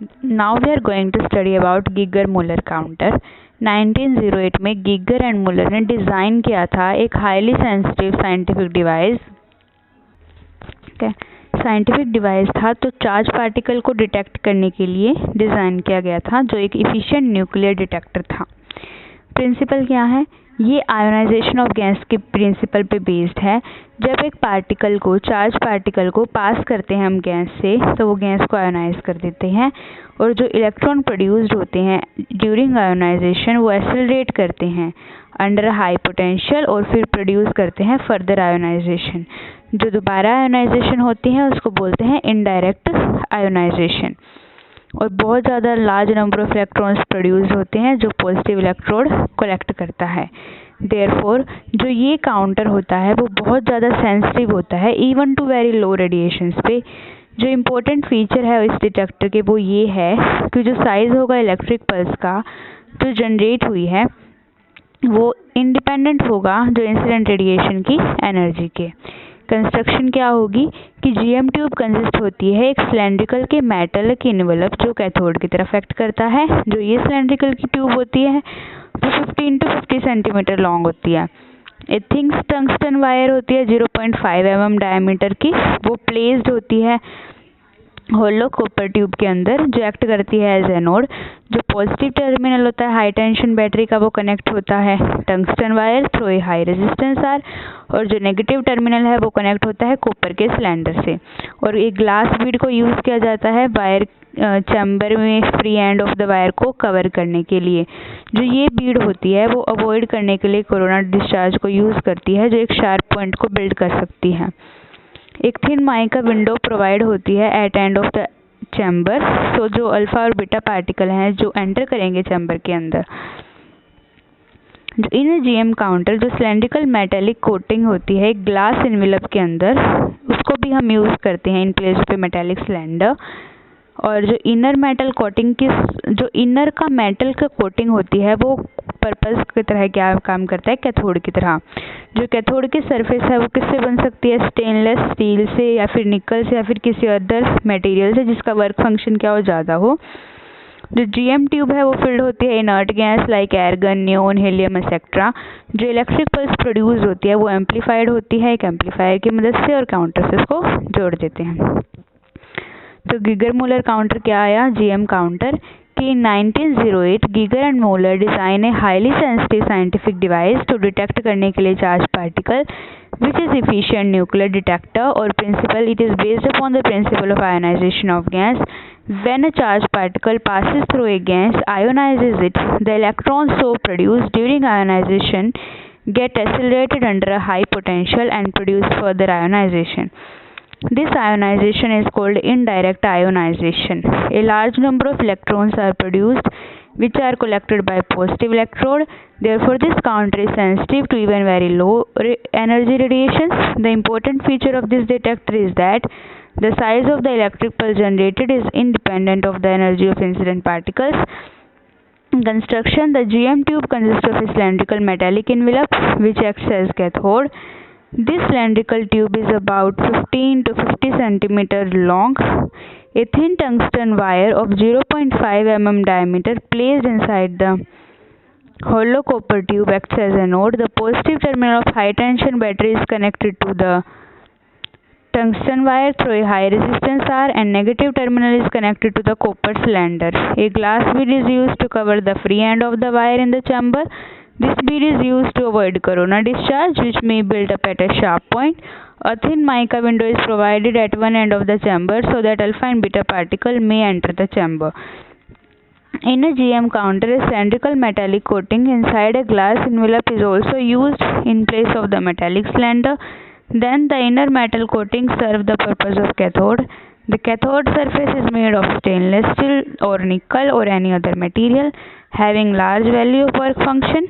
Now we are going to study about Geiger-Muller counter. 1908 में Geiger and मुलर ने design किया था एक highly sensitive scientific device. Scientific device था तो चार्ज पार्टिकल को डिटेक्ट करने के लिए डिज़ाइन किया गया था, जो एक इफ़िशिएंट न्यूक्लियर डिटेक्टर था। प्रिंसिपल क्या है? ये आयोनाइजेशन ऑफ गैस के प्रिंसिपल पे बेस्ड है। जब एक पार्टिकल को, चार्ज पार्टिकल को पास करते हैं हम गैस से, तो वो गैस को आयोनाइज कर देते हैं और जो इलेक्ट्रॉन प्रोड्यूस्ड होते हैं ड्यूरिंग आयोनाइजेशन वो एक्सेलरेट करते हैं अंडर हाई पोटेंशियल और फिर प्रोड्यूस करते हैं फर्दर आयोनाइजेशन। जो दोबारा आयोनाइजेशन होती है उसको बोलते हैं इनडायरेक्ट आयोनाइजेशन। और बहुत ज़्यादा large number of electrons produce होते हैं जो पॉजिटिव इलेक्ट्रोड कलेक्ट करता है। देयरफॉर जो ये काउंटर होता है वो बहुत ज़्यादा सेंसिटिव होता है even to very low radiations पे। जो इम्पोर्टेंट फीचर है इस डिटेक्टर के वो ये है कि जो साइज़ होगा इलेक्ट्रिक पल्स का जो जनरेट हुई है वो इंडिपेंडेंट होगा जो इंसिडेंट रेडिएशन की एनर्जी के। कंस्ट्रक्शन क्या होगी कि जीएम ट्यूब कंसिस्ट होती है एक सिलेंड्रिकल के मेटल की इन्वेलप जो कैथोड की तरफ एक्ट करता है। जो ये सिलेंड्रिकल की ट्यूब होती है वो 15 to 50 सेंटीमीटर लॉन्ग होती है। एक थिंक टंगस्टन वायर होती है 0.5 mm डायमीटर की, वो प्लेस्ड होती है होलो कॉपर ट्यूब के अंदर जो एक्ट करती है एज एनोड। जो पॉजिटिव टर्मिनल होता है हाई टेंशन बैटरी का वो कनेक्ट होता है tungsten wire through a high resistance R, और जो नेगेटिव टर्मिनल है वो कनेक्ट होता है कॉपर के सिलेंडर से। और एक ग्लास बीड को यूज़ किया जाता है वायर चैम्बर में free and of the wire को कवर करने के लिए। जो ये बीड होती है वो अवॉइड करने के लिए कोरोना डिस्चार्ज को यूज़ करती है जो एक शार्प पॉइंट को बिल्ड कर सकती है। एक थिन माइका विंडो प्रोवाइड होती है at end of the chamber. तो जो अल्फा और बीटा पार्टिकल हैं जो एंटर करेंगे चैम्बर के अंदर। जो इन जीएम काउंटर जो सिलेंड्रिकल मेटेलिक कोटिंग होती है एक ग्लास इनवेलप के अंदर, उसको भी हम यूज़ करते हैं इन प्लेस पे मेटेलिक सिलेंडर। और जो इनर मेटल कोटिंग की, जो इनर का मेटल का कोटिंग होती है वो पर्पस की तरह क्या काम करता है, कैथोड की तरह। जो कैथोड की सरफेस है वो किससे बन सकती है, स्टेनलेस स्टील से या फिर निकल से या फिर किसी अदर मटेरियल से जिसका वर्क फंक्शन क्या हो ज़्यादा हो। जो जीएम ट्यूब है वो फिल्ड होती है inert gas like airgun, neon, helium etcetera. जो इलेक्ट्रिक पल्स प्रोड्यूस होती है वो एम्पलीफाइड होती है एक एम्पलीफायर की मदद से और काउंटर से उसको जोड़ देते हैं। तो गीगर-मुलर काउंटर क्या आया, जीएम काउंटर, कि in 1908 Geiger and Muller design a highly sensitive scientific device to detect करने के लिए charge particle which is efficient nuclear detector. और principle it is based upon the principle of ionisation of gas. When a charged particle passes through a gas, ionizes it, the electrons so produced during ionization get accelerated under a high potential and produce further ionization. This ionization is called indirect ionization. A large number of electrons are produced which are collected by positive electrode. Therefore, this counter is sensitive to even very low energy radiations. The important feature of this detector is that the size of the electric pulse generated is independent of the energy of incident particles. Construction: the GM tube consists of a cylindrical metallic envelope which acts as cathode. This cylindrical tube is about 15 to 50 centimeter long. A thin tungsten wire of 0.5 mm diameter placed inside the hollow copper tube acts as a node. The positive terminal of high tension battery is connected to the tungsten wire through a high resistance R and negative terminal is connected to the copper cylinder. A glass bead is used to cover the free end of the wire in the chamber. This bead is used to avoid corona discharge which may build up at a sharp point. A thin mica window is provided at one end of the chamber so that alpha and beta particle may enter the chamber. In a GM counter, a cylindrical metallic coating inside a glass envelope is also used in place of the metallic cylinder. Then the inner metal coating serves the purpose of cathode. The cathode surface is made of stainless steel or nickel or any other material having large value of work function.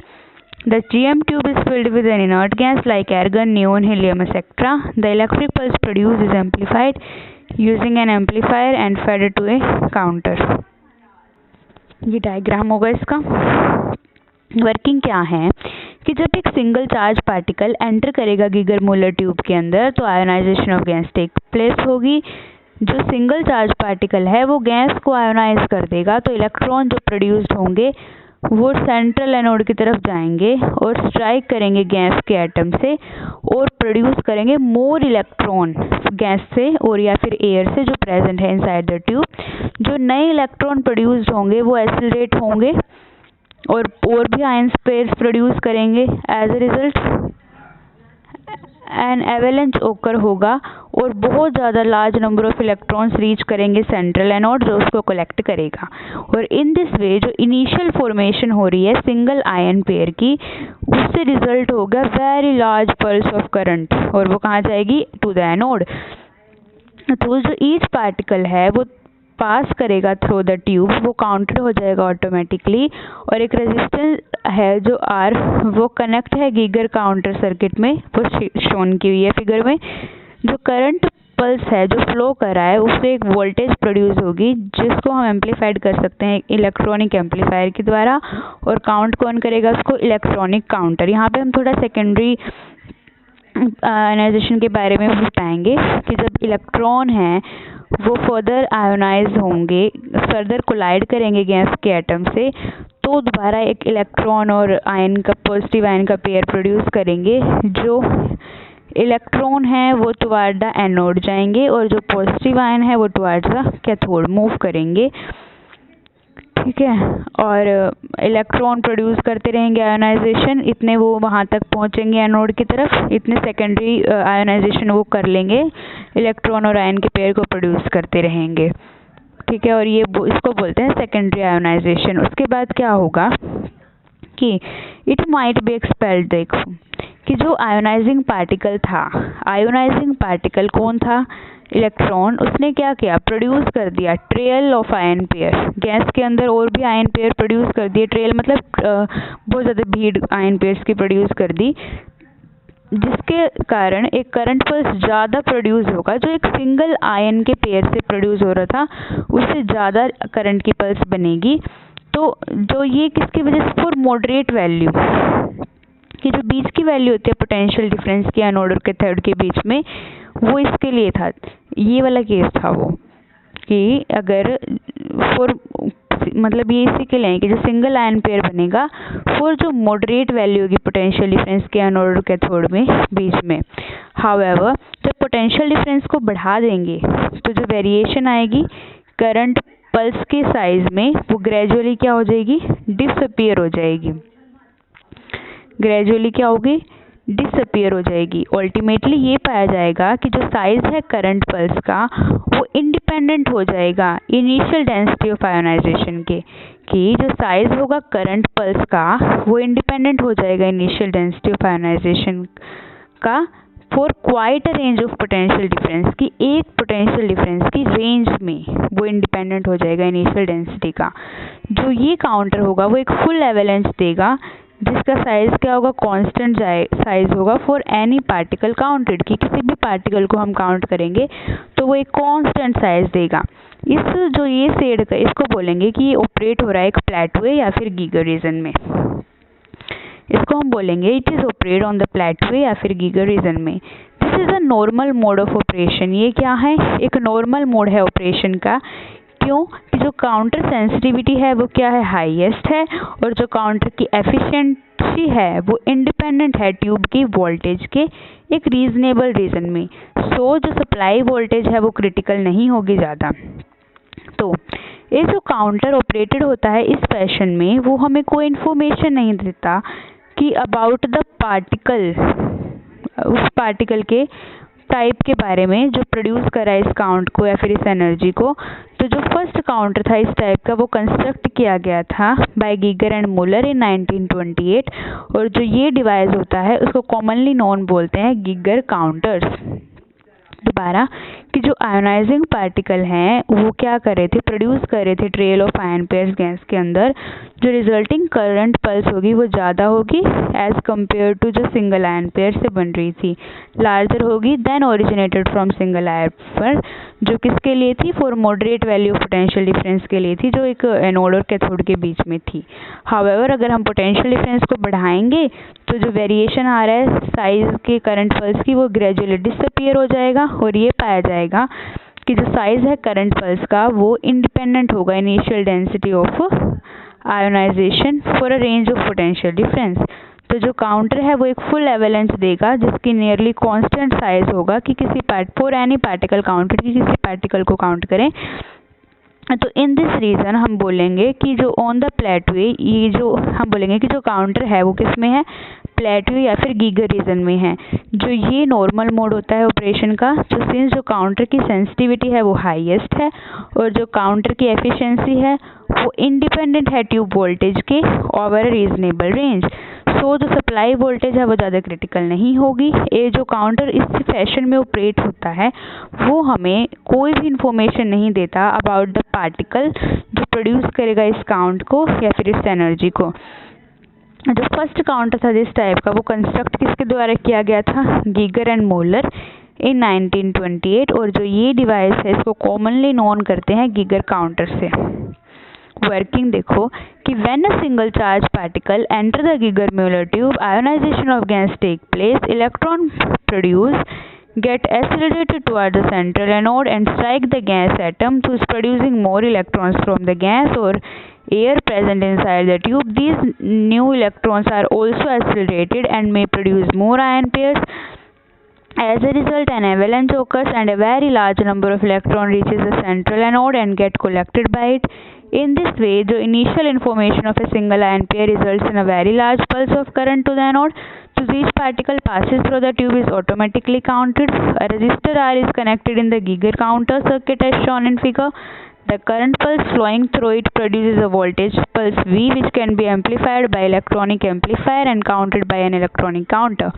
The GM tube is filled with an inert gas like argon, neon, helium, etc. The electric pulse produced is amplified using an amplifier and fed to a counter. ये diagram होगा इसका। Working क्या है कि जब एक single charge particle enter करेगा गीगर-मुलर tube के अंदर तो ionisation of gas take place होगी। जो सिंगल चार्ज पार्टिकल है वो गैस को आयोनाइज कर देगा, तो इलेक्ट्रॉन जो प्रोड्यूस्ड होंगे वो सेंट्रल एनोड की तरफ जाएंगे और स्ट्राइक करेंगे गैस के एटम से और प्रोड्यूस करेंगे मोर इलेक्ट्रॉन गैस से और या फिर एयर से जो प्रेजेंट है इनसाइड द ट्यूब। जो नए इलेक्ट्रॉन प्रोड्यूस्ड होंगे वो एक्सीलरेट होंगे और भी आयन पेयर्स प्रोड्यूस करेंगे। As a result N avalanche ओकर होगा और बहुत ज़्यादा large number of electrons reach करेंगे सेंट्रल एनोड जो उसको कलेक्ट करेगा। और इन दिस वे जो इनिशियल फॉर्मेशन हो रही है सिंगल आयन पेयर की, उससे रिजल्ट होगा very large pulse of current और वो कहाँ जाएगी? To the anode. तो जो ईच पार्टिकल है वो पास करेगा थ्रू द ट्यूब, वो काउंटेड हो जाएगा ऑटोमेटिकली। और एक रेजिस्टेंस है जो आर, वो कनेक्ट है गीगर काउंटर सर्किट में, वो शोन की हुई है फिगर में। जो करंट पल्स है जो फ्लो कर रहा है उससे एक वोल्टेज प्रोड्यूस होगी जिसको हम एम्पलीफाइड कर सकते हैं इलेक्ट्रॉनिक एम्पलीफायर के द्वारा। और काउंट कौन करेगा उसको? Electronic counter. यहाँ पे हम थोड़ा सेकेंडरी आयोनाइजेशन के बारे में बताएंगे कि जब इलेक्ट्रॉन हैं वो फर्दर आयोनाइज होंगे, फर्दर कोलाइड करेंगे गैस के एटम से, तो दोबारा एक इलेक्ट्रॉन और आयन का पॉजिटिव आयन का पेयर प्रोड्यूस करेंगे। जो इलेक्ट्रॉन है वो टुवार्ड द एनोड जाएंगे और जो पॉजिटिव आयन है वो टुवार्ड द कैथोड मूव करेंगे। ठीक है, और इलेक्ट्रॉन प्रोड्यूस करते रहेंगे आयोनाइजेशन, इतने वो वहाँ तक पहुँचेंगे एनोड की तरफ, इतने सेकेंडरी आयोनाइजेशन वो कर लेंगे, इलेक्ट्रॉन और आयन के पेयर को प्रोड्यूस करते रहेंगे। ठीक है, और ये इसको बोलते हैं सेकेंडरी आयोनाइजेशन। उसके बाद क्या होगा कि इट माइट बी एक्सपेल्ड। देखो कि जो आयोनाइजिंग पार्टिकल था, आयोनाइजिंग पार्टिकल कौन था? इलेक्ट्रॉन। उसने क्या किया? प्रोड्यूस कर दिया trail of ion pair, gas के अंदर और भी आयन पेयर प्रोड्यूस कर दिए। ट्रेल मतलब बहुत ज़्यादा भीड़ आयन पेयर्स की प्रोड्यूस कर दी, जिसके कारण एक करंट पल्स ज़्यादा प्रोड्यूस होगा। जो एक सिंगल आयन के पेयर से प्रोड्यूस हो रहा था उससे ज़्यादा करंट की पल्स बनेगी। तो जो ये किसकी वजह से? फॉर मॉडरेट वैल्यू, कि जो बीच की वैल्यू होती है पोटेंशियल डिफरेंस की एनोड और कैथोड के बीच में, वो इसके लिए था। ये वाला केस था वो कि अगर फॉर मतलब ये इसी के लिए है कि जो सिंगल आयन पेयर बनेगा फॉर जो मॉडरेट वैल्यू होगी पोटेंशियल डिफरेंस के एनोड और कैथोड में बीच में। हाउएवर जब पोटेंशियल डिफरेंस को बढ़ा देंगे तो जो वेरिएशन आएगी करंट पल्स के साइज में वो ग्रेजुअली क्या हो जाएगी? डिसअपीयर हो जाएगी। ग्रेजुअली क्या होगी? डिसअपीयर हो जाएगी। अल्टीमेटली ये पाया जाएगा कि जो साइज है करंट पल्स का वो इंडिपेंडेंट हो जाएगा इनिशियल डेंसिटी ऑफ आयोनाइजेशन के, कि जो साइज होगा करंट पल्स का वो इंडिपेंडेंट हो जाएगा इनिशियल डेंसिटी ऑफ आयोनाइजेशन का for quite a range of potential difference, की एक पोटेंशियल डिफरेंस की रेंज में वो इंडिपेंडेंट हो जाएगा इनिशियल डेंसिटी का। जो ये काउंटर होगा वो एक फुल एवेलेंस देगा जिसका साइज क्या होगा? कांस्टेंट साइज होगा फॉर एनी पार्टिकल काउंटेड, कि किसी भी पार्टिकल को हम काउंट करेंगे तो वो एक कांस्टेंट साइज देगा। इस जो ये शेड का इसको बोलेंगे कि ये ऑपरेट हो रहा है एक प्लेटवे या फिर गीगर रीजन में। इसको हम बोलेंगे it is operate on the plateau या फिर गीगर रीजन में। This is a normal mode of operation. ये क्या है? एक नॉर्मल मोड है ऑपरेशन का। क्यों? कि जो काउंटर सेंसिटिविटी है वो क्या है? हाईएस्ट है, और जो काउंटर की एफिशिएंसी है वो इंडिपेंडेंट है ट्यूब की वोल्टेज के एक रीजनेबल रीजन में। सो जो सप्लाई वोल्टेज है वो क्रिटिकल नहीं होगी ज़्यादा। तो ये जो काउंटर ऑपरेटेड होता है इस फैशन में वो हमें कोई इन्फॉर्मेशन नहीं देता कि अबाउट द पार्टिकल, उस पार्टिकल के टाइप के बारे में जो प्रोड्यूस करा इस काउंट को या फिर इस एनर्जी को। तो जो फर्स्ट काउंटर था इस टाइप का वो कंस्ट्रक्ट किया गया था बाय गीगर एंड मुलर इन 1928, और जो ये डिवाइस होता है उसको कॉमनली नोन बोलते हैं गीगर काउंटर्स। दोबारा कि जो आयोनाइजिंग पार्टिकल हैं वो क्या कर रहे थे? प्रोड्यूस कर रहे थे trail of ion pairs gas के अंदर। जो रिजल्टिंग करंट पल्स होगी वो ज़्यादा होगी एज कम्पेयर टू जो सिंगल आयन पेयर से बन रही थी, लार्जर होगी than originated from single ion pair, जो किसके लिए थी? For moderate value of potential difference के लिए थी, जो एक एनोड और कैथोड के बीच में थी। हाउएवर अगर हम पोटेंशियल डिफरेंस को बढ़ाएंगे तो जो वेरिएशन आ रहा है साइज के करंट पल्स की वो ग्रेजुअली डिसअपीयर हो जाएगा, और ये पाया जाएगा कि जो साइज है करंट पल्स का वो इंडिपेंडेंट होगा initial density of ionization for a range of potential difference. तो जो काउंटर है वो एक फुल एवलेंस देगा जिसकी नियरली कांस्टेंट साइज होगा कि किसी फॉर एनी पार्टिकल काउंटेड कि किसी पार्टिकल को काउंट करें। तो इन दिस रीजन हम बोलेंगे कि जो ऑन द प्लेटवे ये जो हम बोलेंगे कि जो काउंटर है वो किस में है, प्लेटवे या फिर गीगर रीजन में है। जो ये नॉर्मल मोड होता है ऑपरेशन का, तो सिंस जो काउंटर की सेंसिटिविटी है वो हाईएस्ट है और जो काउंटर की एफिशिएंसी है वो इंडिपेंडेंट है ट्यूब वोल्टेज के ओवर रीजनेबल रेंज। सो जो सप्लाई वोल्टेज है वो ज़्यादा क्रिटिकल नहीं होगी। ये जो काउंटर इस फैशन में ऑपरेट होता है वो हमें कोई भी इंफॉर्मेशन नहीं देता अबाउट द पार्टिकल जो प्रोड्यूस करेगा इस काउंट को या फिर इस एनर्जी को। जो फर्स्ट काउंटर था जिस टाइप का वो कंस्ट्रक्ट किसके द्वारा किया गया था, गीगर एंड मोलर इन 1928। और जो ये डिवाइस है इसको कॉमनली नोन करते हैं गीगर काउंटर से। वर्किंग देखो कि when a single charge particle enter the Geiger Muller tube, ionization of gas take place, electron produce get accelerated toward the central anode and strike the gas atom, thus producing more electrons from the gas or air present inside the tube. These new electrons are also accelerated and may produce more ion pairs. As a result, an avalanche occurs and a very large number of electrons reaches the central anode and get collected by it. In this way, the initial information of a single ion pair results in a very large pulse of current to the anode. So each particle passes through the tube is automatically counted. A resistor R is connected in the Geiger counter circuit as shown in figure. The current pulse flowing through it produces a voltage pulse V, which can be amplified by electronic amplifier and counted by an electronic counter.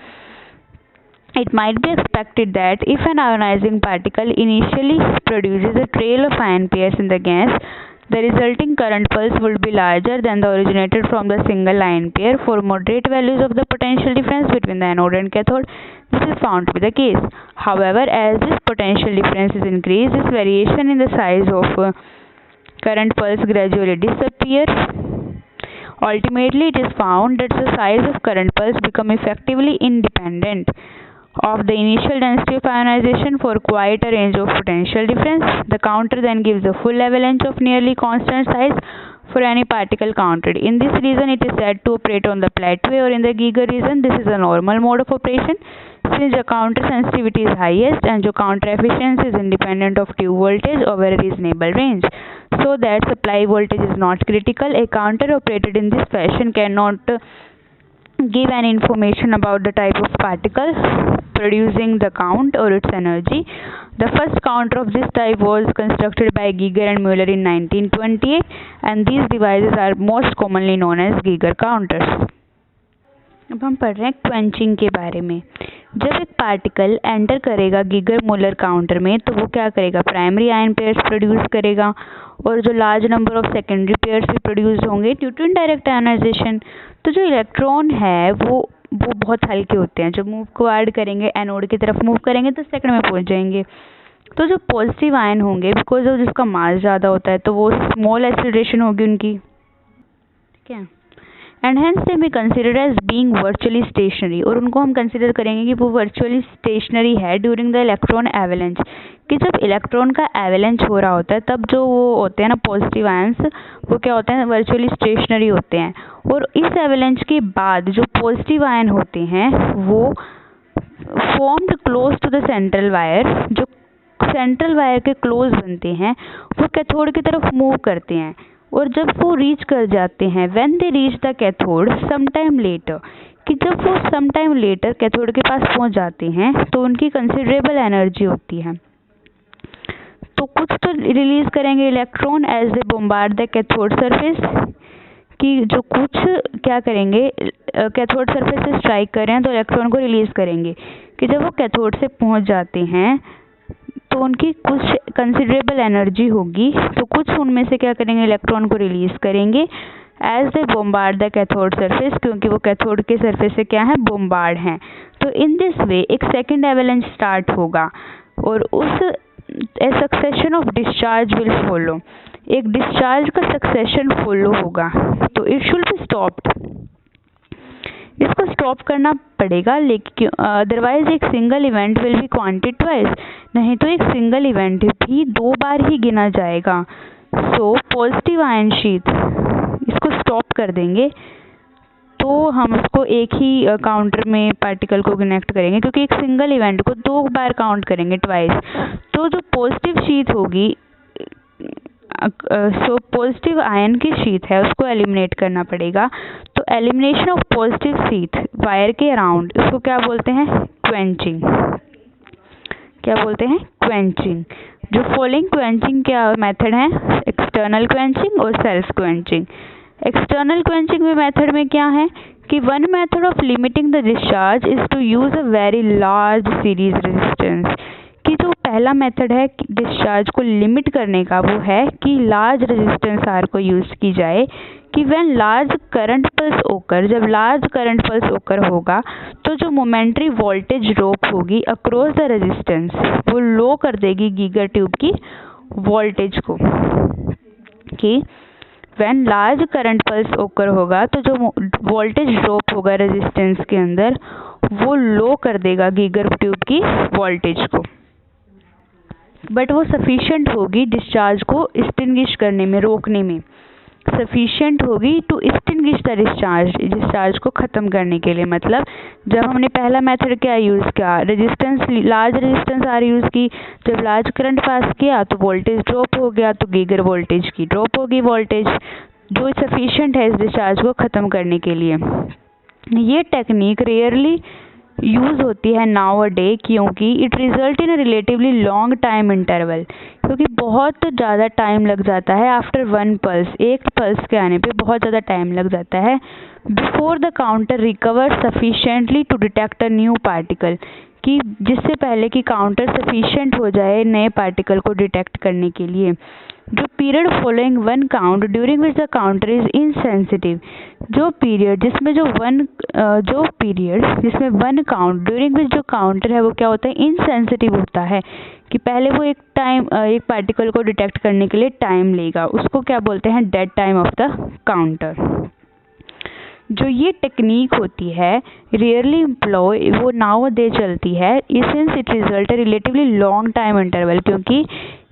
It might be expected that if an ionizing particle initially produces a trail of ion pairs in the gas, the resulting current pulse would be larger than the originated from the single ion pair. For moderate values of the potential difference between the anode and cathode, this is found to be the case. However, as this potential difference is increased, this variation in the size of current pulse gradually disappears. Ultimately, it is found that the size of current pulse become effectively independent of the initial density of ionization for quite a range of potential difference. The counter then gives a full avalanche of nearly constant size for any particle counted. In this region, it is said to operate on the plateway or in the Geiger region. This is a normal mode of operation since the counter sensitivity is highest and the counter efficiency is independent of tube voltage over a reasonable range, so that supply voltage is not critical. A counter operated in this fashion cannot give an information about the type of particle producing the count or its energy. The first counter of this type was constructed by Geiger and Muller in 1928, and these devices are most commonly known as Geiger counters. अब हम पढ़ रहे हैं quenching के बारे में। जब एक पार्टिकल एंटर करेगा गीगर मुलर काउंटर में तो वो क्या करेगा, प्राइमरी आयन पेयर्स प्रोड्यूस करेगा और जो large number of secondary pairs भी प्रोड्यूस होंगे ड्यू टू इनडायरेक्ट आयनाइजेशन। तो जो इलेक्ट्रॉन है वो बहुत हल्के होते हैं, जब मूव को ऐड करेंगे एनोड की तरफ मूव करेंगे तो सेकंड में पहुंच जाएंगे। तो जो पॉजिटिव आयन होंगे बिकॉज ऑफ जिसका मास ज़्यादा होता है तो वो स्मॉल एक्सेलरेशन होगी उनकी, ठीक है, and hence they be considered as being virtually stationary, और उनको हम कंसिडर करेंगे कि वो वर्चुअली स्टेशनरी है ड्यूरिंग द इलेक्ट्रॉन एवलेंच, कि जब इलेक्ट्रॉन का एवलेंच हो रहा होता है तब जो वो होते हैं ना पॉजिटिव आयंस वो क्या होते हैं, वर्चुअली स्टेशनरी होते हैं। और इस एवलेंच के बाद जो पॉजिटिव आयन होते हैं वो formed close to the central wire, जो सेंट्रल वायर के क्लोज बनते हैं वो कैथोड की तरफ मूव करते हैं, और जब वो रीच कर जाते हैं when they reach the cathode some time later, कि जब वो सम टाइम लेटर कैथोड के पास पहुंच जाते हैं तो उनकी कंसिडरेबल एनर्जी होती है। तो कुछ तो रिलीज करेंगे electron as they bombard the cathode surface, कि जो कुछ क्या करेंगे कैथोड सरफेस से स्ट्राइक कर रहे हैं तो इलेक्ट्रॉन को रिलीज करेंगे, कि जब वो कैथोड से पहुंच जाते हैं तो उनकी कुछ कंसिडरेबल एनर्जी होगी, तो कुछ उनमें से क्या करेंगे इलेक्ट्रॉन को रिलीज करेंगे as they bombard the cathode surface, क्योंकि वो कैथोड के सरफेस से क्या है बॉम्बार्ड हैं। तो इन दिस वे एक सेकेंड एवलेंच स्टार्ट होगा और उस a succession of discharge will follow, एक डिस्चार्ज का सक्सेशन फॉलो होगा, तो इट शुड बी स्टॉप्ड। इसको को स्टॉप करना पड़ेगा, लेकिन अदरवाइज एक single event will be counted twice, नहीं तो एक सिंगल इवेंट भी 2 बार ही गिना जाएगा। सो पॉजिटिव आयन शीट इसको स्टॉप कर देंगे तो हम उसको एक ही काउंटर में पार्टिकल को कनेक्ट करेंगे, क्योंकि एक सिंगल इवेंट को 2 बार काउंट करेंगे ट्वाइस। तो जो पॉजिटिव शीट होगी, सो पॉजिटिव आयन की शीट है उसको एलिमिनेट करना पड़ेगा। तो elimination of positive sheet wire के अराउंड, इसको क्या बोलते हैं? क्वेंचिंग। क्या बोलते हैं? क्वेंचिंग। जो फॉलोइंग क्वेंचिंग क्या मेथड है? एक्सटर्नल क्वेंचिंग और सेल्फ क्वेंचिंग। एक्सटर्नल क्वेंचिंग में मेथड में क्या है कि one method of limiting the discharge is to use a very large series resistance, कि जो पहला मेथड है डिस्चार्ज को लिमिट करने का, वो है कि लार्ज रेजिस्टेंस आर को यूज की जाए, कि व्हेन लार्ज करंट पल्स ओकर, जब लार्ज करंट पल्स ओकर होगा तो जो मोमेंटरी वोल्टेज ड्रॉप होगी अक्रॉस द रेजिस्टेंस वो लो कर देगी गीगर ट्यूब की वोल्टेज को। कि व्हेन लार्ज करंट पल्स ओकर होगा तो जो वोल्टेज ड्रॉप होगा रेजिस्टेंस के अंदर वो लो कर देगा गीगर ट्यूब की वोल्टेज को, बट वो सफिशिएंट होगी डिस्चार्ज को एक्सटिंग्विश करने में, रोकने में सफिशिएंट होगी टू एक्सटिंग्विश द डिस्चार्ज को ख़त्म करने के लिए। मतलब जब हमने पहला मेथड क्या यूज़ किया, resistance, large resistance R use की, जब लार्ज करंट पास किया तो वोल्टेज ड्रॉप हो गया, तो गीगर वोल्टेज की ड्रॉप होगी वोल्टेज, जो सफिशिएंट है इस डिस्चार्ज को ख़त्म करने के लिए। ये टेक्निक रेयरली यूज़ होती है नाउ अ डे, क्योंकि it result in a relatively long time interval, क्योंकि बहुत ज़्यादा टाइम लग जाता है आफ्टर वन पल्स, एक पल्स के आने पे बहुत ज़्यादा टाइम लग जाता है, before the counter recover sufficiently to detect a new particle, कि जिससे पहले कि काउंटर सफिशिएंट हो जाए नए पार्टिकल को डिटेक्ट करने के लिए। जो period following one count during which the counter is insensitive, जो पीरियड जिसमें वन काउंट ड्यूरिंग विच जो काउंटर है वो क्या होता है? इनसेंसिटिव होता है, कि पहले वो एक पार्टिकल को डिटेक्ट करने के लिए टाइम लेगा, उसको क्या बोलते हैं? Dead time of the counter. जो ये टेक्निक होती है रेयरली एम्प्लॉय, वो नाउ डे चलती है, since it result relatively long time interval, क्योंकि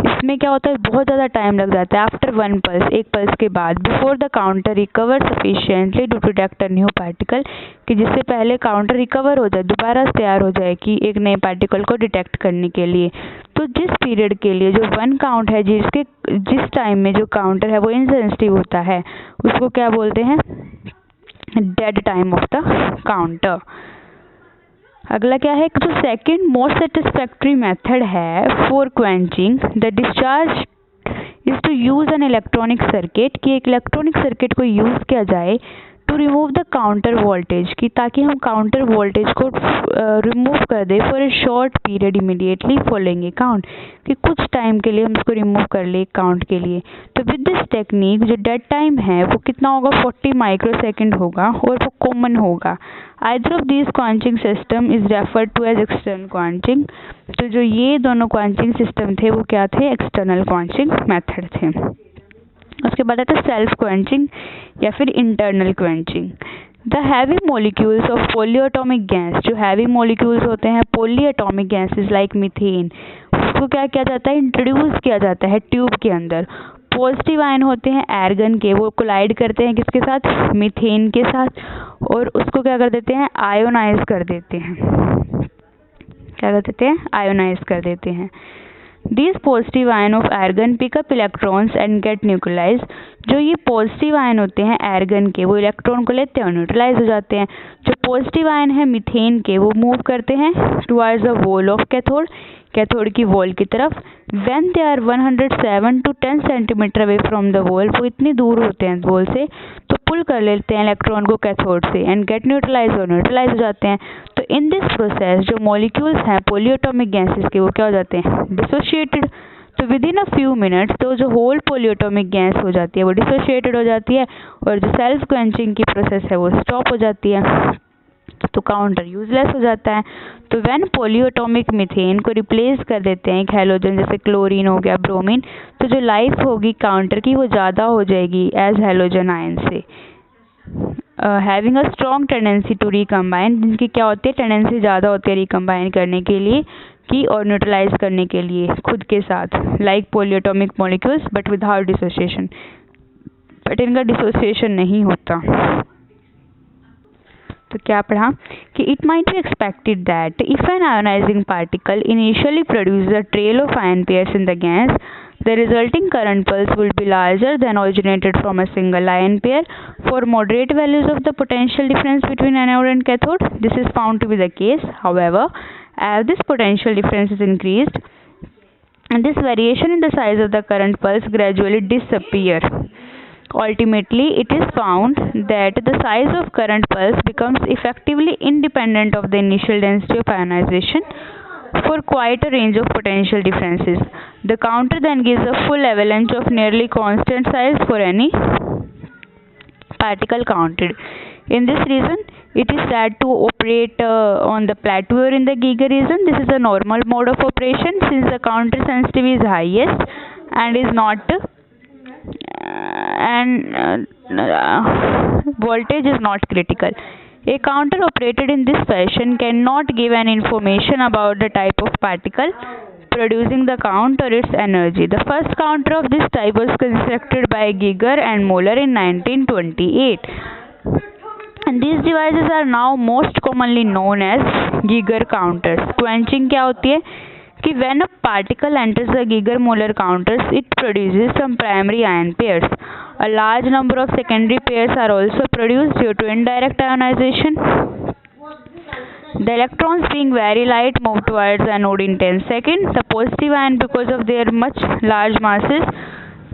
इसमें क्या होता है बहुत ज़्यादा टाइम लग जाता है आफ्टर वन पल्स, एक पल्स के बाद, before the counter recover sufficiently to detect a new particle, कि जिससे पहले काउंटर रिकवर हो जाए, दोबारा तैयार हो जाए कि एक नए पार्टिकल को डिटेक्ट करने के लिए। तो जिस पीरियड के लिए जो वन काउंट है, जिस टाइम में जो काउंटर है वो इनसेंसिटिव होता है, उसको क्या बोलते हैं? Dead time of the counter. अगला क्या है? जो सेकंड मोस्ट सेटिस्फैक्टरी मेथड है for quenching the discharge is to use an electronic circuit, कि एक इलेक्ट्रॉनिक सर्किट को यूज किया जाए to remove the counter voltage, की ताकि हम काउंटर वोल्टेज को रिमूव कर दे for a short period immediately following a count, कि कुछ टाइम के लिए हम इसको रिमूव कर ले काउंट के लिए। तो विद दिस टेक्निक जो डेड टाइम है वो कितना होगा? 40 माइक्रोसेकंड होगा, और वो कॉमन होगा। Either of this quenching system is referred to as external quenching. तो जो ये दोनों क्वेंचिंग सिस्टम थे वो क्या थे? एक्सटर्नल क्वेंचिंग मेथड थे। उसके बाद आता है सेल्फ क्वेंचिंग या फिर internal quenching. The heavy molecules of polyatomic gas, जो हैवी मॉलिक्यूल्स होते हैं पॉलीएटॉमिक गैसेस लाइक मीथेन, उसको क्या किया जाता है? इंट्रोड्यूस किया जाता है ट्यूब के अंदर। पॉजिटिव आयन होते हैं एर्गन के, वो कोलाइड करते हैं किसके साथ? मीथेन के साथ, और उसको क्या कर देते हैं? आयोनाइज कर देते हैं। क्या कर देते हैं? आयोनाइज कर देते हैं। These positive ion of argon pick up electrons and get neutralized। जो ये पॉजिटिव आयन होते हैं एर्गन के, वो इलेक्ट्रॉन को लेते हैं और न्यूट्रलाइज हो जाते हैं। जो पॉजिटिव आयन है मीथेन के, वो मूव करते हैं towards the wall of cathode, cathode की वॉल की तरफ। When they are 107 to 10 centimetre away from the wall, वो इतनी दूर होते हैं वॉल से, तो पुल कर लेते हैं इलेक्ट्रॉन को कैथोड से, एंड गेट न्यूट्रलाइज और न्यूट्रलाइज हो जाते हैं। तो इन दिस प्रोसेस जो मॉलिक्यूल्स हैं पॉलीएटॉमिक गैसेस के, वो क्या हो जाते हैं? डिसोशिएटेड। तो with in a few minutes तो जो होल पॉलीएटॉमिक गैस हो जाती है वो डिसोशिएटेड हो जाती है, और जो सेल्फ क्वेंचिंग की प्रोसेस है वो स्टॉप हो जाती है, तो काउंटर यूजलेस हो जाता है। तो व्हेन पॉलीएटॉमिक मीथेन को रिप्लेस कर देते हैं एक हैलोजन, जैसे क्लोरीन हो गया, ब्रोमीन, तो जो लाइफ होगी काउंटर की वो ज़्यादा हो जाएगी एज हैलोजन आयन से। Having a strong tendency to recombine, जिनकी क्या होती है, टेंडेंसी ज़्यादा होती है रिकम्बाइन करने के लिए कि और न्यूट्रलाइज करने के लिए खुद के साथ, like polyatomic molecules but without dissociation, but इनका डिसोसिएशन नहीं होता। तो क्या पढ़ा कि it might be expected that if an ionising particle initially produces a trail of ion pairs in the gas, the resulting current pulse will be larger than originated from a single ion pair. For moderate values of the potential difference between anode and cathode, this is found to be the case. However, as this potential difference is increased, and this variation in the size of the current pulse gradually disappear. Ultimately, it is found that the size of current pulse becomes effectively independent of the initial density of ionization for quite a range of potential differences. The counter then gives a full avalanche of nearly constant size for any particle counted. In this region, it is said to operate on the plateau or in the Giger region. This is a normal mode of operation since the counter sensitivity is highest and is not voltage is not critical. A counter operated in this fashion cannot give any information about the type of particle producing the count or its energy. The first counter of this type was constructed by Giger and Moeller in 1928. And these devices are now most commonly known as Giger counters. Quenching क्या होती है कि when a particle enters the Giger-Moeller counters, it produces some primary ion pairs. A large number of secondary pairs are also produced due to indirect ionization. The electrons, being very light, move towards the anode in 10 seconds. The positive ion, because of their much large masses,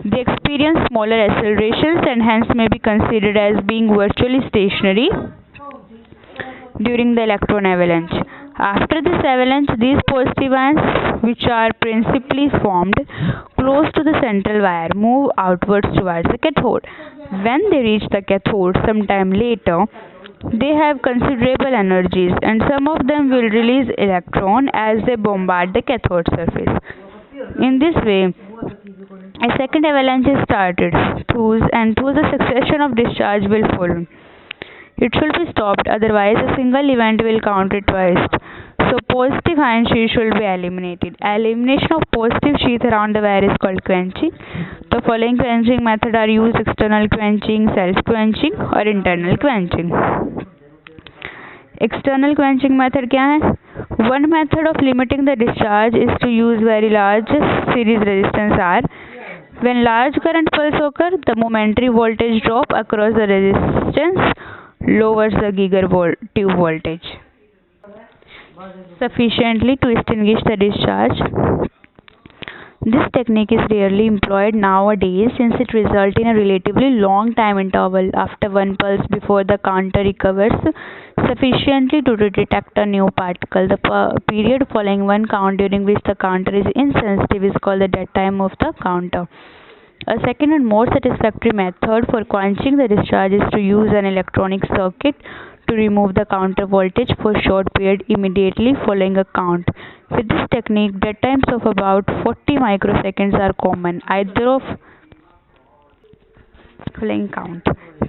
they experience smaller accelerations and hence may be considered as being virtually stationary during the electron avalanche. After this avalanche, these positive ions, which are principally formed close to the central wire, move outwards towards the cathode. When they reach the cathode sometime later, they have considerable energies and some of them will release electron as they bombard the cathode surface. In this way, a second avalanche is started, and the succession of discharge will follow. It should be stopped, otherwise a single event will count it twice. So positive ion sheath should be eliminated. Elimination of positive sheath around the wire is called quenching. The following quenching methods are used: external quenching, self-quenching or internal quenching. External quenching method क्या है? One method of limiting the discharge is to use very large series resistance R. When large current pulse occur, the momentary voltage drop across the resistance lowers the Giger tube voltage sufficiently to extinguish the discharge. This technique is rarely employed nowadays since it results in a relatively long time interval after one pulse before the counter recovers sufficiently to detect a new particle. The period following one count during which the counter is insensitive is called the dead time of the counter. A second and more satisfactory method for quenching the discharge is to use an electronic circuit to remove the counter voltage for a short period immediately following a count. With this technique, dead times of about 40 microseconds are common.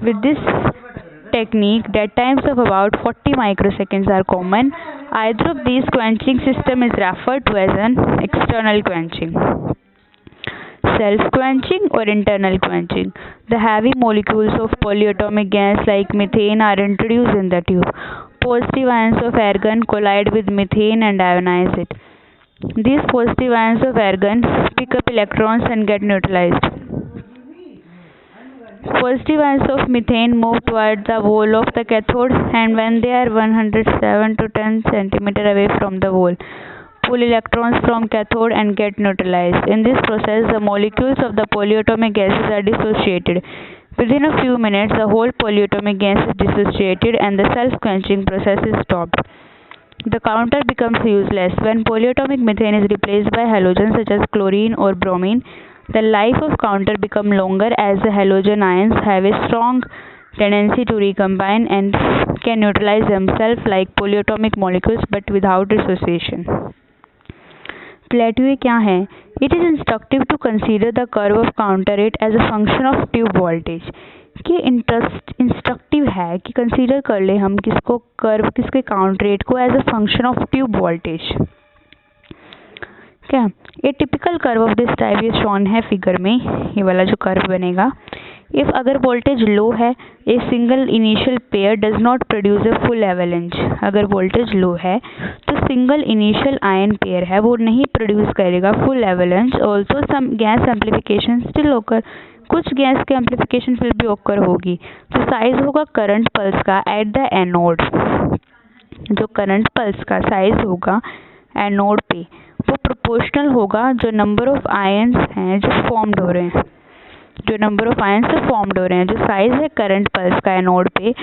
With this technique, dead times of about 40 microseconds are common. Either of these quenching system is referred to as an external quenching, self-quenching or internal quenching. The heavy molecules of polyatomic gas like methane are introduced in the tube. Positive ions of argon collide with methane and ionize it. These positive ions of argon pick up electrons and get neutralized. Positive ions of methane move toward the wall of the cathode, and when they are 107 to 10 cm away from the wall, pull electrons from cathode and get neutralized. In this process, the molecules of the polyatomic gases are dissociated. Within a few minutes, the whole polyatomic gas is dissociated and the self-quenching process is stopped. The counter becomes useless. When polyatomic methane is replaced by halogens such as chlorine or bromine, the life of counter becomes longer as the halogen ions have a strong tendency to recombine and can neutralize themselves like polyatomic molecules but without dissociation. Plateau क्या है? It is instructive to consider the curve of counter rate as a function of tube voltage. कि instructive है कि consider कर ले हम किसको curve किसके काउंट रेट को as a function of tube voltage. क्या ये typical curve of this type ये शॉन है फिगर में, ये वाला जो कर्व बनेगा। इफ अगर वोल्टेज लो है a single initial pair does not produce a full avalanche. अगर वोल्टेज लो है तो सिंगल इनिशियल आयन पेयर है वो नहीं प्रोड्यूस करेगा full avalanche. Also some gas amplification still occur, कुछ गैस के एम्प्लीफिकेशन फिर भी ओकर होगी। तो साइज होगा करंट पल्स का एट द एनोड, जो करंट पल्स का साइज होगा एनोड पे वो प्रोपोर्शनल होगा जो नंबर ऑफ आयंस हैं जो फॉर्म्ड हो रहे हैं, जो नंबर ऑफ आयंस से फॉर्म्ड हो रहे हैं। जो साइज है करंट पल्स का एनोड पे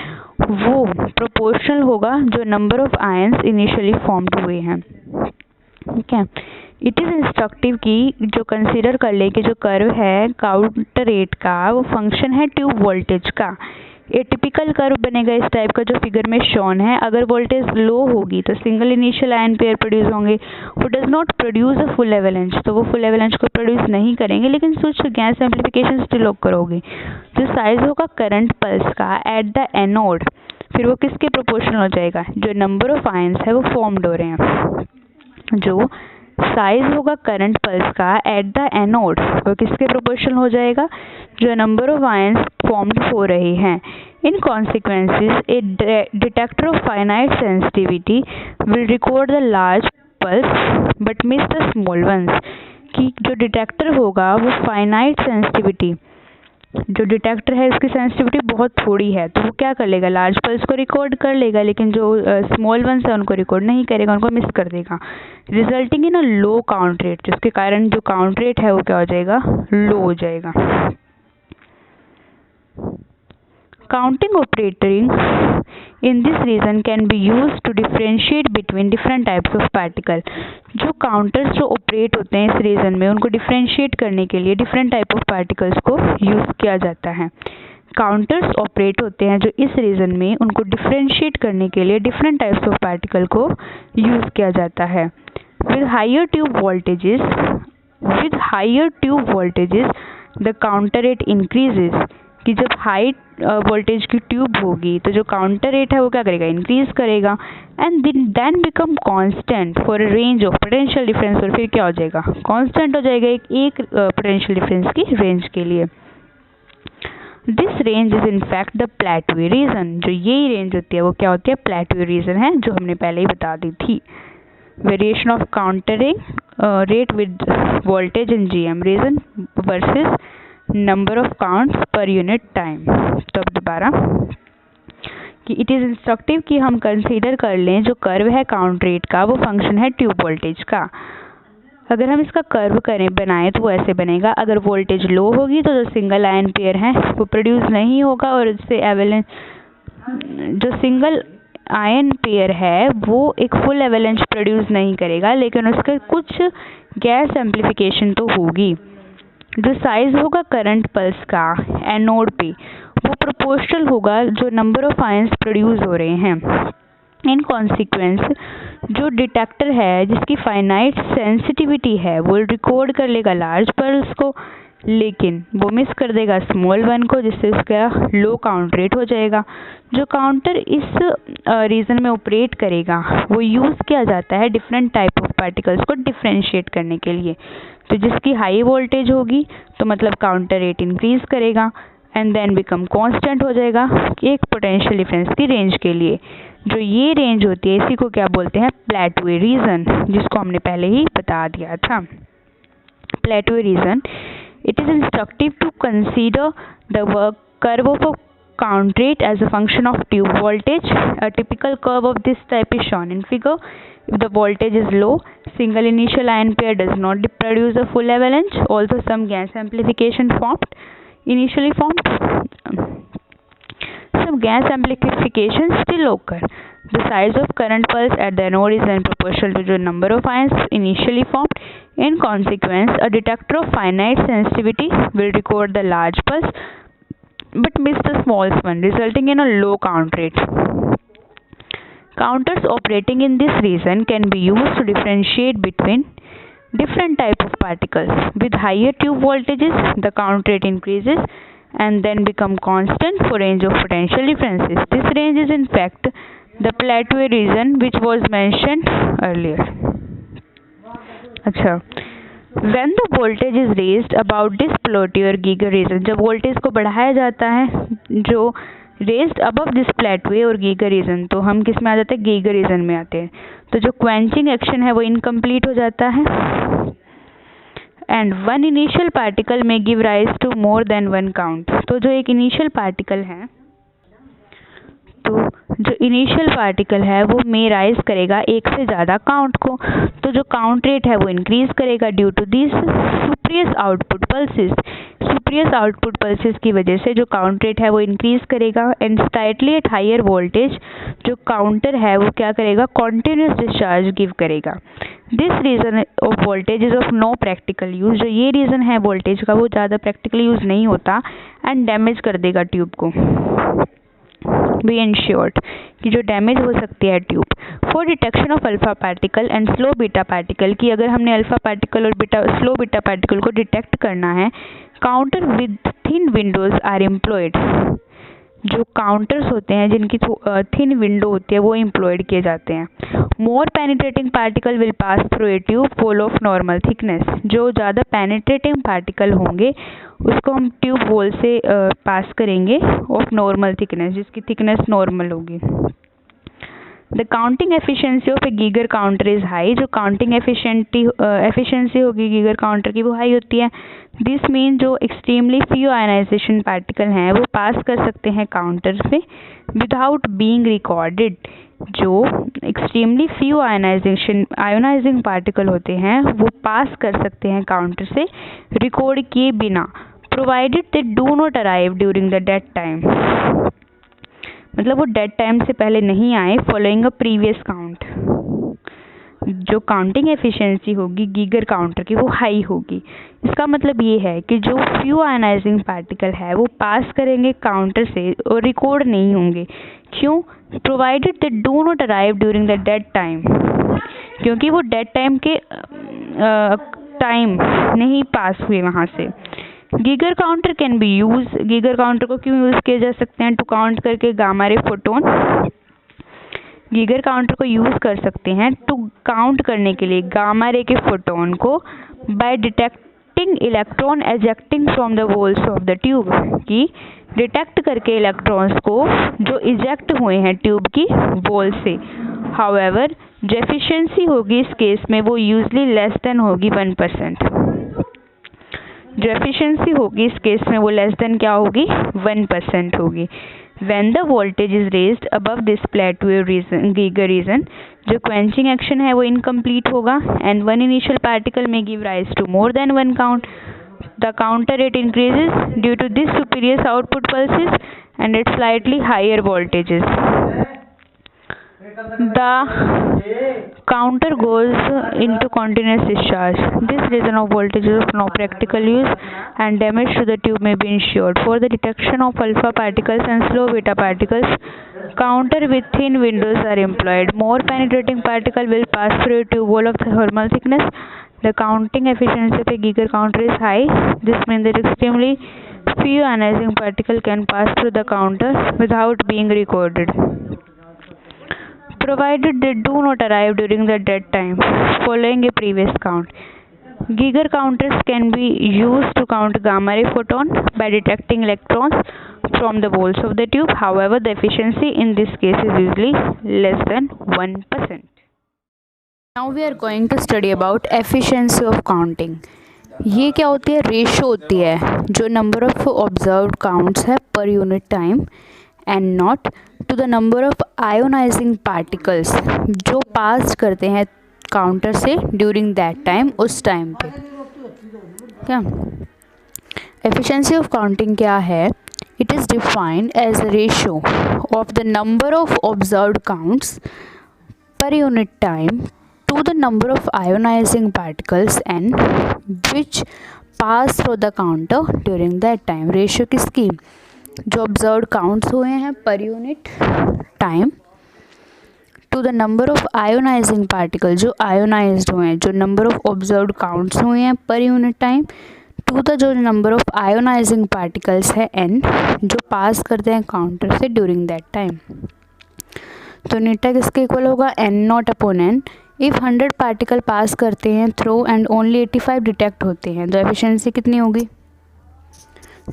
वो प्रोपोर्शनल होगा जो number of ions initially formed हुए हैं। ठीक है, इट इज़ इंस्ट्रक्टिव कि जो कंसीडर कर ले कि जो कर्व है काउंटर रेट का वो फंक्शन है ट्यूब वोल्टेज का। ये टिपिकल कर्व बनेगा इस टाइप का जो फिगर में शॉन है। अगर वोल्टेज लो होगी तो single initial ion pair produce होंगे, वो does not produce a full avalanche, तो वो फुल एवलेंच को प्रोड्यूस नहीं करेंगे लेकिन कुछ गैस एम्प्लीफिकेशन स्टिल ओकर होगी। जो साइज होगा करंट पल्स का एट द एनोड फिर वो किसके प्रोपोर्शनल हो जाएगा, जो नंबर ऑफ आयंस है वो फॉर्म्ड हो रहे हैं। जो साइज होगा करंट पल्स का एट द एनोड वो किसके प्रोपोर्शनल हो जाएगा, जो नंबर ऑफ आयंस फॉर्म्ड हो रहे हैं। In consequences a detector of finite sensitivity will record the large pulse but miss the small ones. कि जो डिटेक्टर होगा वो फाइनाइट सेंसिटिविटी, जो डिटेक्टर है उसकी सेंसिटिविटी बहुत थोड़ी है तो वो क्या कर लेगा, लार्ज पल्स को रिकॉर्ड कर लेगा लेकिन जो स्मॉल वंस है उनको रिकॉर्ड नहीं करेगा, उनको मिस कर देगा। Resulting in a low count rate, जिसके कारण जो काउंट रेट है वो क्या हो जाएगा, लो हो जाएगा। Counting operating in this region can be used to differentiate between different types of particle। जो काउंटर्स जो ऑपरेट होते हैं इस रीजन में उनको डिफ्रेंशिएट करने के लिए डिफरेंट टाइप ऑफ पार्टिकल्स को यूज़ किया जाता है। काउंटर्स ऑपरेट होते हैं जो इस रीजन में उनको डिफ्रेंशिएट करने के लिए डिफरेंट टाइप्स ऑफ पार्टिकल को यूज़ किया जाता है। With higher tube voltages the counter rate increases. कि जब हाई वोल्टेज की ट्यूब होगी तो जो काउंटर रेट है वो क्या करेगा, इंक्रीज करेगा। And then become constant for a range of potential difference, और फिर क्या हो जाएगा, कांस्टेंट हो जाएगा एक पोटेंशियल डिफरेंस की रेंज के लिए। This range is in fact the plateau region. जो यही रेंज होती है वो क्या होती है, प्लेटवी रीजन है, जो हमने पहले ही बता दी थी। Variation of countering rate with voltage in GM region versus number of counts per unit time. तो अब दोबारा कि इट इज़ इंस्ट्रक्टिव कि हम कंसीडर कर लें जो कर्व है काउंट रेट का वो फंक्शन है ट्यूब वोल्टेज का। अगर हम इसका कर्व बनाएं तो वो ऐसे बनेगा। अगर वोल्टेज लो होगी तो जो सिंगल आयन पेयर है वो प्रोड्यूस नहीं होगा और इससे एवलेंस, जो सिंगल आयन पेयर है वो एक फुल एवलेंस प्रोड्यूस नहीं करेगा लेकिन उसका कुछ गैस एम्प्लीफिकेशन तो होगी। जो साइज होगा करंट पल्स का एनोड पे वो प्रोपोर्शनल होगा जो नंबर ऑफ आयंस प्रोड्यूस हो रहे हैं। इन कॉन्सिक्वेंस जो डिटेक्टर है जिसकी फाइनाइट सेंसिटिविटी है वो रिकॉर्ड कर लेगा लार्ज पल्स को लेकिन वो मिस कर देगा स्मॉल वन को, जिससे उसका लो काउंट रेट हो जाएगा। जो काउंटर इस रीजन में ऑपरेट करेगा वो यूज़ किया जाता है डिफरेंट टाइप ऑफ पार्टिकल्स को डिफ्रेंशिएट करने के लिए। तो जिसकी हाई वोल्टेज होगी तो मतलब काउंटर रेट इंक्रीज करेगा एंड देन बिकम कांस्टेंट हो जाएगा एक पोटेंशियल डिफरेंस की रेंज के लिए। जो ये रेंज होती है इसी को क्या बोलते हैं, प्लेटवी रीजन, जिसको हमने पहले ही बता दिया था। प्लेटवी reason, it is instructive to consider the curve of a count rate as a function of tube voltage. A typical curve of this type is shown in figure. If the voltage is low, single initial ion pair does not produce a full avalanche. Also some gas amplification initially formed. Some gas amplification still occur. The size of current pulse at the anode is then proportional to the number of ions initially formed. In consequence, a detector of finite sensitivity will record the large pulse but miss the small one, resulting in a low count rate. Counters operating in this region can be used to differentiate between different type of particles. With higher tube voltages, the count rate increases and then become constant for range of potential differences. This range is in fact the plateau region which was mentioned earlier. अच्छा, when the voltage is raised about this plateau or Geiger region, जब voltage को बढ़ाया जाता है जो raised above this plateau और Geiger region, तो हम किस में आ जाते हैं? Geiger region में आते हैं। तो जो quenching action है वो इनकम्प्लीट हो जाता है एंड वन इनिशियल पार्टिकल में give rise to more than one count. तो जो एक इनिशियल पार्टिकल है, तो जो इनिशियल पार्टिकल है वो में राइज करेगा एक से ज़्यादा काउंट को। तो जो काउंट रेट है वो इंक्रीज करेगा due to this superior output pulses. Superior output pulses की वजह से जो काउंट रेट है वो इंक्रीज करेगा and slightly at higher voltage जो काउंटर है वो क्या करेगा? कॉन्टिन्यूस डिस्चार्ज गिव करेगा। This region of voltage is of no practical use. जो ये रीज़न है वोल्टेज का वो ज़्यादा प्रैक्टिकल यूज नहीं होता एंड डैमेज कर देगा ट्यूब को। बी इंश्योर्ड कि जो डैमेज हो सकती है tube. For detection of alpha particle and slow beta particle की अगर हमने अल्फा पार्टिकल और स्लो बीटा पार्टिकल को डिटेक्ट करना है, counter with thin windows are employed. जो काउंटर्स होते हैं जिनकी थिन विंडो होती है वो एम्प्लॉयड किए जाते हैं। More penetrating particle will pass through a tube wall of normal thickness. जो ज़्यादा पेनिट्रेटिंग पार्टिकल होंगे उसको हम ट्यूब वॉल से पास करेंगे ऑफ नॉर्मल थिकनेस, जिसकी थिकनेस नॉर्मल होगी। The counting efficiency of A Geiger counter is high. जो काउंटिंग एफिशिएंसी होगी गीगर काउंटर की वो हाई होती है। दिस मीन जो एक्सट्रीमली फ्यू आयनाइजेशन पार्टिकल हैं वो पास कर सकते हैं काउंटर से विदाउट बीइंग रिकॉर्डेड। जो एक्सट्रीमली फ्यू आयोनाइजिंग पार्टिकल होते हैं वो पास कर सकते हैं काउंटर से रिकॉर्ड किए बिना, provided they do not arrive during the dead time. मतलब वो डेड टाइम से पहले नहीं आए फॉलोइंग अ प्रीवियस काउंट। जो काउंटिंग एफिशिएंसी होगी गीगर काउंटर की वो हाई होगी। इसका मतलब ये है कि जो फ्यू आयनाइजिंग पार्टिकल है वो पास करेंगे काउंटर से और रिकॉर्ड नहीं होंगे। क्यों? Provided they do not arrive during the dead time, क्योंकि वो डेड टाइम के टाइम नहीं पास हुए वहाँ से। Geiger counter can be use. Geiger counter को क्यों यूज़ किए जा सकते हैं? टू काउंट करके gamma ray photon. Geiger counter को यूज़ कर सकते हैं टू काउंट करने के लिए गामा रे के फोटोन को by detecting electron ejecting from the walls of the tube. की डिटेक्ट करके इलेक्ट्रॉन्स को जो इजेक्ट हुए हैं ट्यूब की वॉल से। हाउएवर जो एफिशिएंसी होगी इस केस में वो यूजली लेस देन होगी 1%। जो एफिशिएंसी होगी इस केस में वो लेस देन क्या होगी? 1% होगी। When the voltage is raised above this plateau Geiger region, जो quenching action है वो incomplete होगा and one initial particle may give rise to more than one count. The counter rate increases due to this superior output pulses and at slightly higher voltages. The counter goes into continuous discharge. This region of voltage is of no practical use and damage to the tube may be ensured. For the detection of alpha particles and slow beta particles, counter with thin windows are employed. More penetrating particle will pass through a tube wall of thermal thickness. The counting efficiency of a Geiger counter is high. This means that extremely few ionizing particles can pass through the counter without being recorded, provided they do not arrive during the dead time following a previous count. Geiger counters can be used to count gamma ray photon by detecting electrons from the walls of the tube. However, the efficiency in this case is usually less than 1%. Now we are going to study about efficiency of counting. ये क्या होती है? Ratio होती है जो number of observed counts है per unit time and not to the number of ionizing particles जो pass करते हैं काउंटर से ड्यूरिंग दैट टाइम, उस टाइम पे। क्या एफिशिएंसी ऑफ काउंटिंग क्या है? It is defined as a ratio of the number of observed counts per unit time to the number of ionizing particles and which pass through the counter during that time. Ratio किसकी? जो observed counts हुए हैं per unit time to the number of ionizing particle जो ionized हुए हैं, जो number of observed counts हुए हैं per unit time to the जो नंबर ऑफ आयोनाइजिंग पार्टिकल्स है n, जो पास करते हैं काउंटर से ड्यूरिंग दैट टाइम। तो नीटा किसके इक्वल होगा, n0/n। इफ़ 100 पार्टिकल पास करते हैं थ्रू एंड ओनली 85 डिटेक्ट होते हैं, तो एफिशिएंसी कितनी होगी,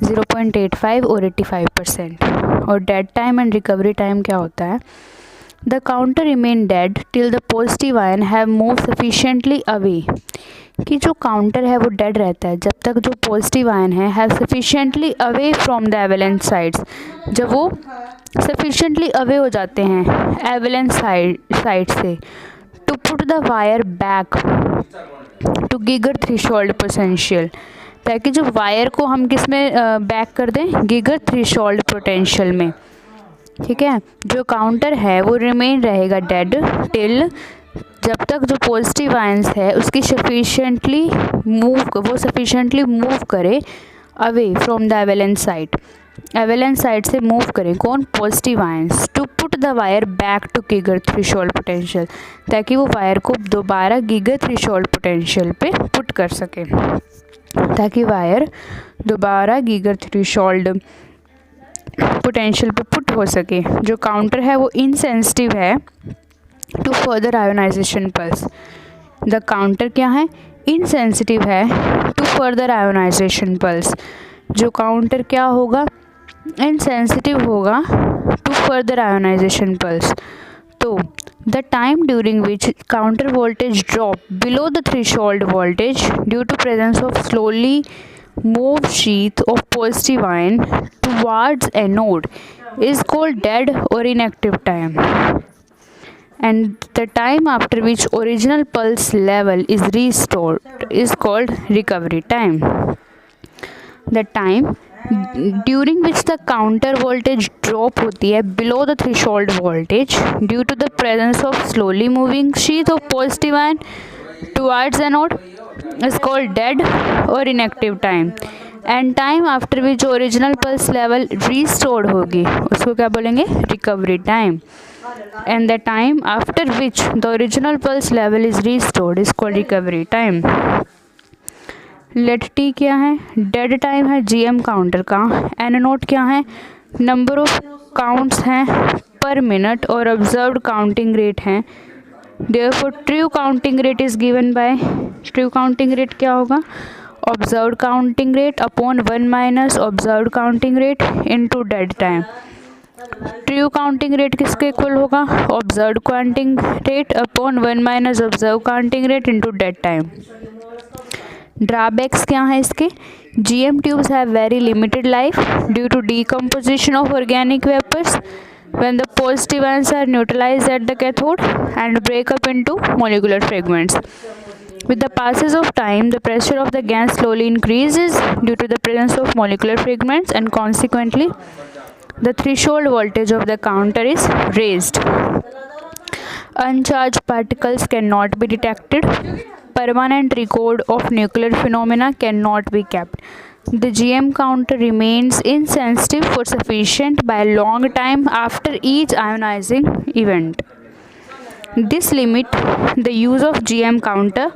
0.85 और 85%। और dead time and recovery time क्या होता है, the counter remain dead till the positive ion have move sufficiently away, कि जो काउंटर है वो डेड रहता है जब तक जो पॉजिटिव आयन है have sufficiently away from the avalanche sites, जब वो सफिशिएंटली अवे हो जाते हैं एवेलेंस साइड से, to put the wire back to Geiger threshold potential, ताकि जो वायर को हम किस में बैक कर दें, गिगर थ्रेशोल्ड पोटेंशियल में। ठीक है, जो काउंटर है वो रिमेन रहेगा डेड टिल, जब तक जो पॉजिटिव आयंस है उसकी सफिशिएंटली मूव करे away from the avalanche side से मूव करें कौन, positive ions, to put the wire back to Geiger threshold potential, ताकि वो वायर को दोबारा गिगर थ्रेशोल्ड पोटेंशियल पे पुट कर सके, ताकि वायर दोबारा गिगर थ्रेशोल्ड पोटेंशियल पे पुट हो सके। जो काउंटर है वो इनसेंसिटिव है to further ionization pulse. The counter क्या है, इनसेंसिटिव है टू फर्दर आयोनाइजेशन पल्स। जो काउंटर क्या होगा, इनसेंसिटिव होगा टू फर्दर आयोनाइजेशन पल्स। तो the time during which counter voltage drop below the threshold voltage due to presence of slowly move sheath of positive ion towards anode is called dead or inactive time, and the time after which original pulse level is restored is called recovery time. The time during which the counter voltage drop होती है below the threshold voltage due to the presence of slowly moving sheath of positive ion towards anode is called dead or inactive time, and time after which original pulse level restored होगी उसको क्या बोलेंगे, recovery time, and the time after which the original pulse level is restored is called recovery time. Let T क्या है, dead time है GM counter का, N naught क्या है, नंबर ऑफ काउंट्स हैं पर मिनट और ऑब्जर्व्ड काउंटिंग रेट हैं। Therefore true counting rate is given by, true counting rate क्या होगा, observed counting rate upon 1 minus observed counting rate into dead time। True counting rate किसके equal होगा, observed counting rate upon 1 minus observed counting rate into dead time। Drawbacks क्या है इसके, GM tubes have very limited life due to decomposition of organic vapors when the positive ions are neutralized at the cathode and break up into molecular fragments. With the passage of time, the pressure of the gas slowly increases due to the presence of molecular fragments, and consequently, the threshold voltage of the counter is raised. Uncharged particles cannot be detected. Permanent record of nuclear phenomena cannot be kept. The GM counter remains insensitive for sufficient by a long time after each ionizing event. This limits the use of GM counter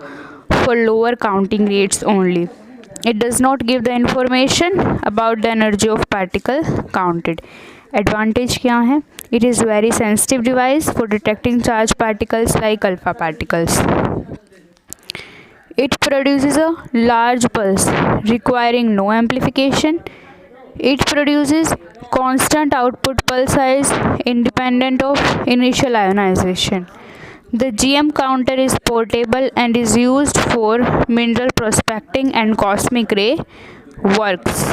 for lower counting rates only. It does not give the information about the energy of particle counted. Advantage क्या है, it is very sensitive device for detecting charged particles like alpha particles. It produces a large pulse requiring no amplification. It produces constant output pulse size independent of initial ionization. The GM counter is portable and is used for mineral prospecting and cosmic ray works.